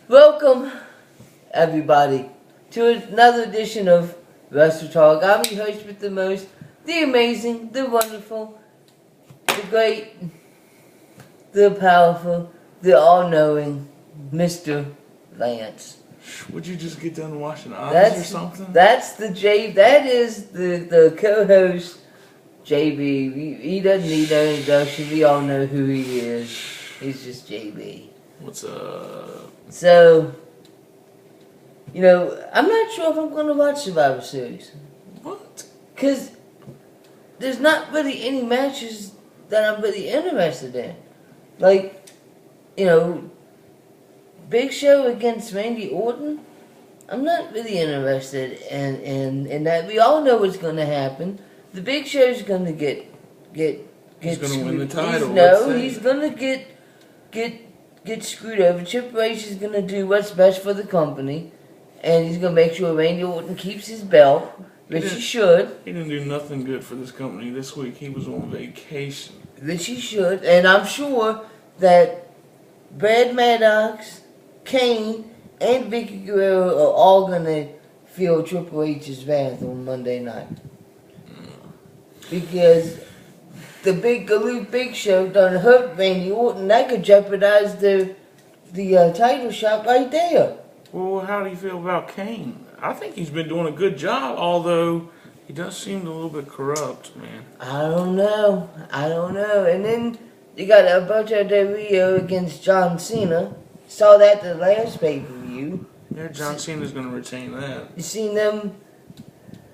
Welcome, everybody, to another edition of Wrestle Talk. I'm your host with the most, the amazing, the wonderful, the great, the powerful, the all-knowing Mr. Lance. Would you just get done watching Oz or something? That is the co-host, JB. He doesn't need no introduction. We all know who he is. He's just JB. What's up? So, I'm not sure if I'm going to watch Survivor Series. What? Because there's not really any matches that I'm really interested in. Like, Big Show against Randy Orton, I'm not really interested in that. We all know what's going to happen. The Big Show's going to get He's going to win the title. He's going to get screwed over. Triple H is going to do what's best for the company, and he's going to make sure Randy Orton keeps his belt, which he should. He didn't do nothing good for this company this week. He was on vacation. Which he should, and I'm sure that Brad Maddox, Kane, and Vicky Guerrero are all going to feel Triple H's wrath on Monday night. Because the Big Show done hurt Randy Orton. That could jeopardize the title shot right there. Well, how do you feel about Kane? I think he's been doing a good job, although he does seem a little bit corrupt, man. I don't know. And then you got Alberto Del Rio against John Cena. Saw that the last pay-per-view. Yeah, John Cena's going to retain that. You seen them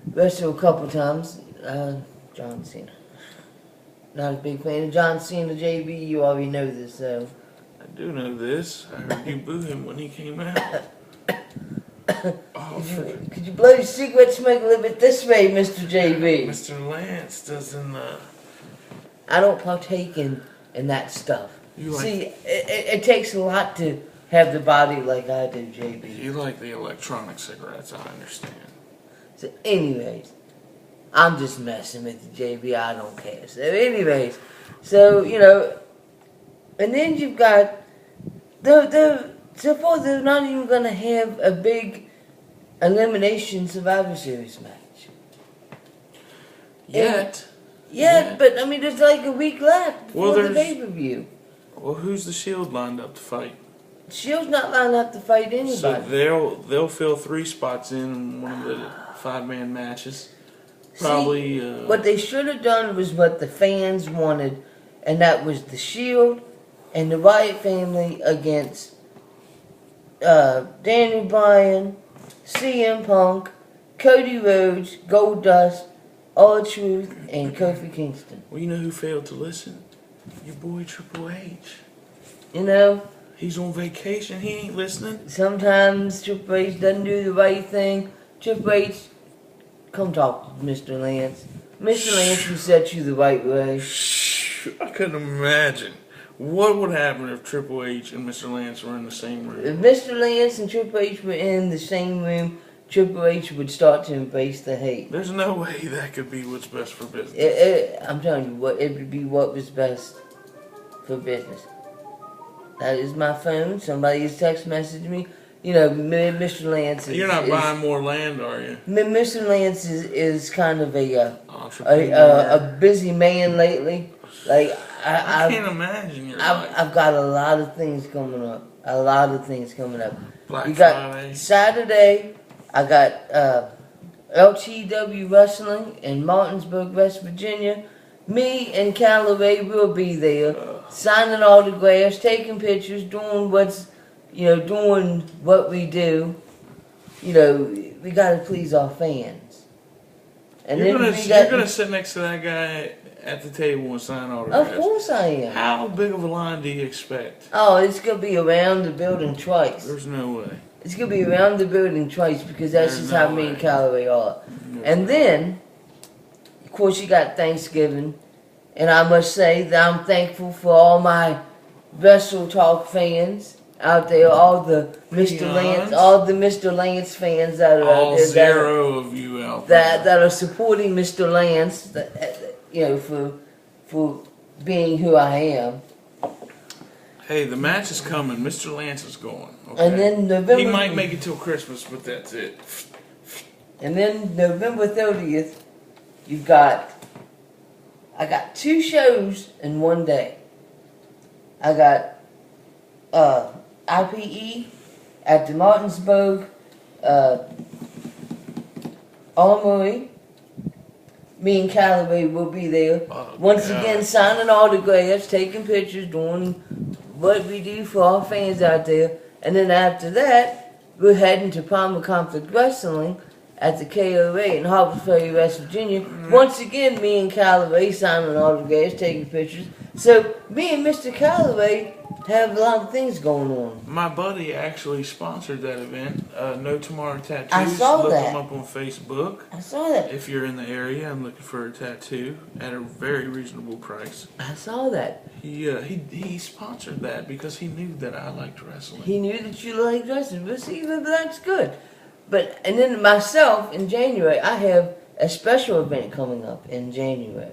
wrestle a couple times. John Cena. Not a big fan of John Cena, JB. You already know this, so. I do know this. I heard you boo him when he came out. Could you blow your cigarette smoke a little bit this way, Mr. JB? Mr. Lance doesn't. I don't partake in that stuff. See, it takes a lot to have the body like I do, JB. You like the electronic cigarettes, I understand. So, anyways, I'm just messing with you, JB. I don't care. So, anyways, and then you've got so far they're not even going to have a big elimination Survivor Series match. Yet. Yeah, but I mean, there's like a week left before the pay-per-view. Well, who's the Shield lined up to fight? Shield's not lined up to fight anybody. So they'll fill 3 spots in one of the 5-man matches. Probably. What they should have done was what the fans wanted, and that was the Shield and the Wyatt family against Daniel Bryan, CM Punk, Cody Rhodes, Goldust, R-Truth, and Kofi Kingston. Well, you know who failed to listen? Your boy Triple H. He's on vacation. He ain't listening. Sometimes Triple H doesn't do the right thing. Triple H, come talk to Mr. Lance. Mr. Lance will set you the right way. Shh. I couldn't imagine. What would happen if Triple H and Mr. Lance were in the same room? If Mr. Lance and Triple H were in the same room, Triple H would start to embrace the hate. There's no way that could be what's best for business. I'm telling you, it would be what was best for business. That is my phone. Somebody's text messaged me. Mr. Lance is... You're not buying more land, are you? Mr. Lance is kind of a busy man lately. Like I can't imagine your life. I've got a lot of things coming up. Black We got Friday. Saturday. I got LTW Wrestling in Martinsburg, West Virginia. Me and Callaway will be there, signing autographs, taking pictures, doing what we do. We gotta please our fans. And you're gonna sit next to that guy at the table and sign autographs. Of course I am. How big of a line do you expect? Oh, it's gonna be around the building twice. There's no way. It's gonna be around the building twice because that's just how me and Callaway are. And then, of course, you got Thanksgiving, and I must say that I'm thankful for all my Wrestle Talk fans out there, all the Mr. Lance fans that are all out there, zero of you out there that are supporting Mr. Lance, for being who I am. Hey, the match is coming. Mr. Lance is going. Okay? And then November. He might make it till Christmas, but that's it. And then November 30th, I got 2 shows in one day. I got IPE at the Martinsburg Armory. Me and Callaway will be there. Once again, signing autographs, taking pictures, doing what we do for our fans out there. And then after that, we're heading to Palmer Conflict Wrestling at the KOA in Harpers Ferry, West Virginia. Once again, me and Callaway signing autographs, taking pictures. So me and Mr. Callaway have a lot of things going on. My buddy actually sponsored that event. No Tomorrow Tattoos. I saw Look that. him up on Facebook. I saw that. If you're in the area and looking for a tattoo at a very reasonable price. I saw that. He sponsored that because he knew that I liked wrestling. He knew that you liked wrestling. But see, that's good. And then myself, in January, I have a special event coming up in January.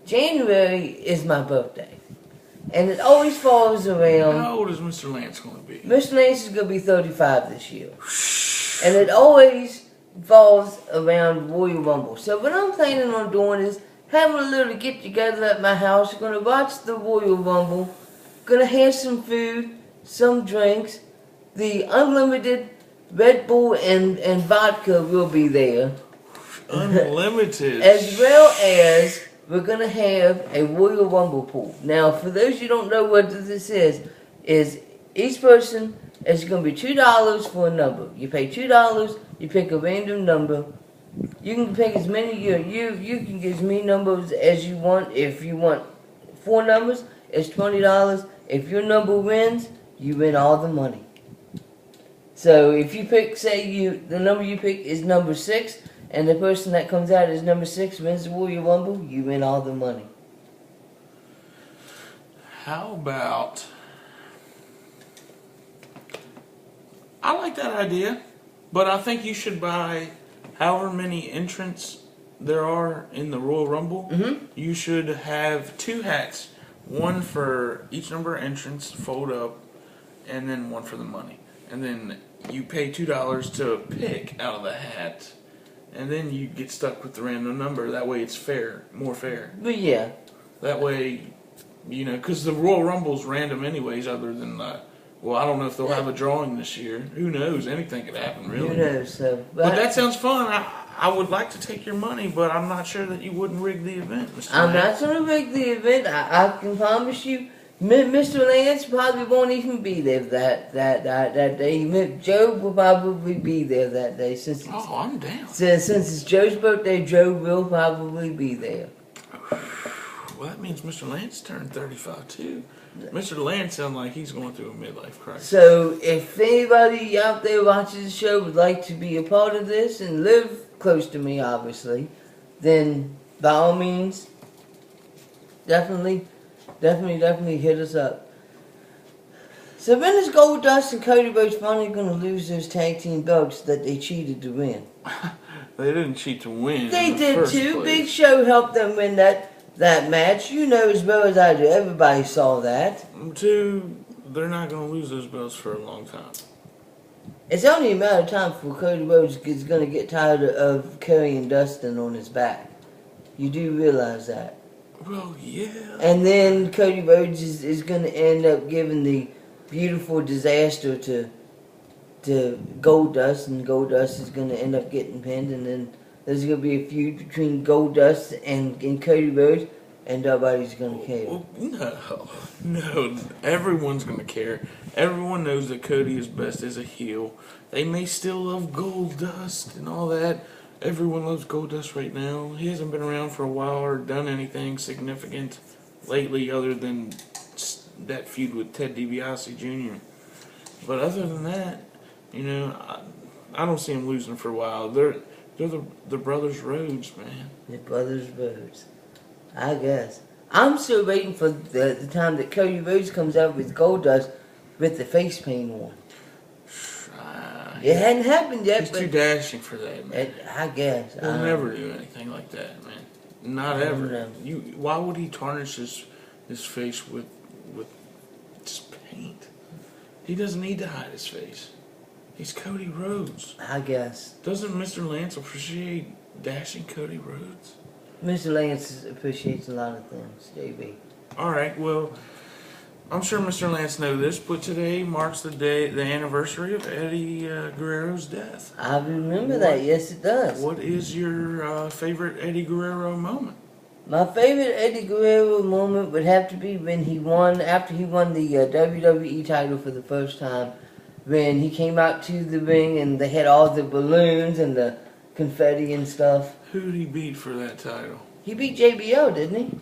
January is my birthday. And it always falls around... How old is Mr. Lance going to be? Mr. Lance is going to be 35 this year. And it always falls around Royal Rumble. So what I'm planning on doing is having a little get-together at my house. We're going to watch the Royal Rumble. Going to have some food, some drinks. The unlimited Red Bull and vodka will be there. Unlimited. As well as we're going to have a Royal Rumble pool. Now, for those who don't know what this is each person is going to be $2 for a number. You pay $2, you pick a random number. You can pick as many, you can get as many numbers as you want. If you want 4 numbers, it's $20. If your number wins, you win all the money. So if you pick, the number you pick is number 6, and the person that comes out as number 6 wins the Royal Rumble, you win all the money. How about... I like that idea, but I think you should buy however many entrants there are in the Royal Rumble. Mm-hmm. You should have 2 hats. One for each number of entrants, fold up, and then one for the money. And then you pay $2 to pick out of the hat, and then you get stuck with the random number. That way it's fair, more fair. But yeah. That way, because the Royal Rumble's random anyways, other than, well, I don't know if they'll have a drawing this year. Who knows? Anything could happen, really. Who knows? So, but that sounds fun. I would like to take your money, but I'm not sure that you wouldn't rig the event, Mr. I'm Lance. not going to rig the event. I can promise you, Mr. Lance probably won't even be there that day. Joe will probably be there that day. I'm down. Since it's Joe's birthday, Joe will probably be there. Well, that means Mr. Lance turned 35 too. Mr. Lance sounds like he's going through a midlife crisis. So, if anybody out there watching the show would like to be a part of this and live close to me, obviously, then by all means, definitely hit us up. So when is Goldust and Cody Rhodes finally going to lose those tag team belts that they cheated to win? They didn't cheat to win. They in the did first too. place. Big Show helped them win that match. You know as well as I do. Everybody saw that. 2, they're not going to lose those belts for a long time. It's only a matter of time before Cody Rhodes is going to get tired of carrying Dustin on his back. You do realize that. Well, yeah. And then Cody Rhodes is going to end up giving the beautiful disaster to Goldust, and Goldust is going to end up getting pinned, and then there's going to be a feud between Goldust and Cody Rhodes, and nobody's going to care. No, everyone's going to care. Everyone knows that Cody is best as a heel. They may still love Goldust and all that. Everyone loves Goldust right now. He hasn't been around for a while or done anything significant lately other than that feud with Ted DiBiase Jr. But other than that, I don't see him losing for a while. They're the Brothers Rhodes, man. The Brothers Rhodes. I guess. I'm still waiting for the time that Cody Rhodes comes out with Goldust with the face paint on. It hadn't happened yet. He's too dashing for that, man. I guess. He'll never do anything like that, man. Not ever. Why would he tarnish his face with Just paint. He doesn't need to hide his face. He's Cody Rhodes. I guess. Doesn't Mr. Lance appreciate dashing Cody Rhodes? Mr. Lance appreciates a lot of things, JB. Alright, well, I'm sure Mr. Lance knows this, but today marks the anniversary of Eddie Guerrero's death. I remember that, yes it does. What is your favorite Eddie Guerrero moment? My favorite Eddie Guerrero moment would have to be when after he won the WWE title for the first time, when he came out to the ring and they had all the balloons and the confetti and stuff. Who did he beat for that title? He beat JBL, didn't he?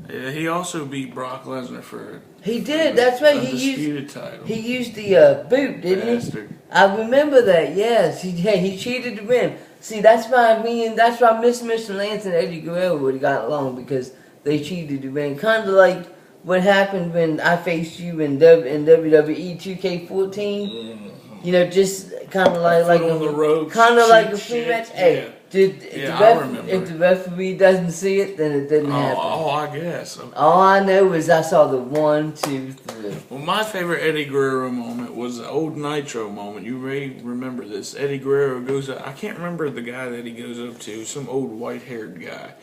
Yeah, he also beat Brock Lesnar for He did, that's right. Undisputed title. He used the boot, didn't Bastard. he? I remember that, yes. He cheated to win. See, that's why Miss Mr. Lance and Eddie Guerrero would have got along, because they cheated to win. Kind of like what happened when I faced you in WWE 2K14. You know, just kind of like on the ropes, kind of like a free shit. match. Hey, I remember. if the referee doesn't see it, then it didn't happen. Oh, I guess. All I know is I saw the 1, 2, 3. Well, my favorite Eddie Guerrero moment was the old Nitro moment. You may remember this. Eddie Guerrero goes up. I can't remember the guy that he goes up to, some old white-haired guy.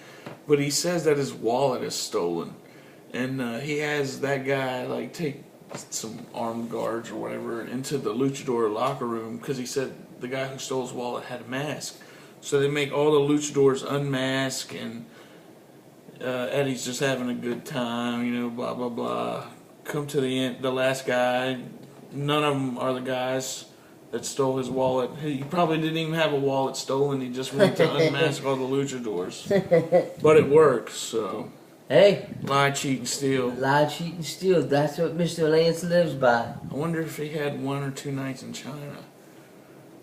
But he says that his wallet is stolen. And he has that guy, like, take some armed guards or whatever into the luchador locker room, because he said the guy who stole his wallet had a mask. So they make all the luchadors unmask, and Eddie's just having a good time, you know, blah, blah, blah. Come to the end, the last guy, none of them are the guys that stole his wallet. He probably didn't even have a wallet stolen. He just went to unmask all the luchadors. But it works, so. Hey. Lie, cheat, and steal. Lie, cheat, and steal. That's what Mr. Lance lives by. I wonder if he had 1 or 2 nights in China.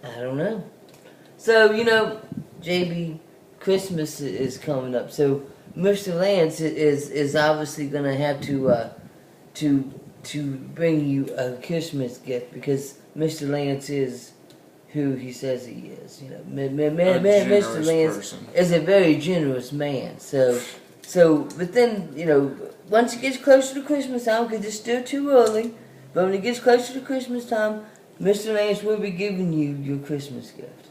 I don't know. So, you know, JB, Christmas is coming up. So, Mr. Lance is obviously going to have to bring you a Christmas gift, because Mr. Lance is who he says he is. You know, Mr. Lance is a very generous man. So, but then, you know, once it gets closer to Christmas time, because it's still too early, but when it gets closer to Christmas time, Mr. Lance will be giving you your Christmas gift.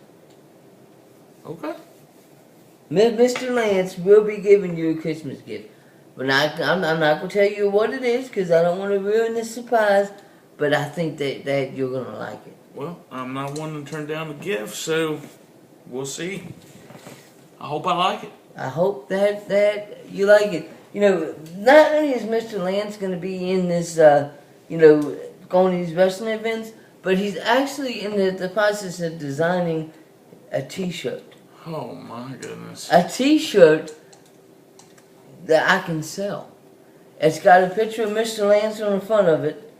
Okay. Mr. Lance will be giving you a Christmas gift. But I'm not going to tell you what it is, because I don't want to ruin the surprise, but I think that you're going to like it. Well, I'm not one to turn down the gift, so we'll see. I hope I like it. I hope that you like it. You know, not only is Mr. Lance going to be in this, you know, going to these wrestling events, but he's actually in the process of designing a T-shirt. Oh, my goodness. A T-shirt that I can sell. It's got a picture of Mr. Lance on the front of it,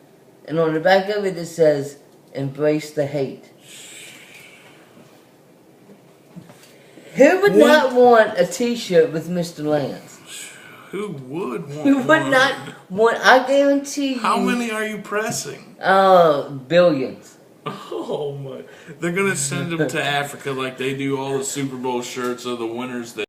and on the back of it says, "Embrace the hate." Who would not want a T-shirt with Mr. Lance? Who would want Who would not want? I guarantee you. How many are you pressing? Billions. Oh my! They're gonna send them to Africa like they do all the Super Bowl shirts of the winners.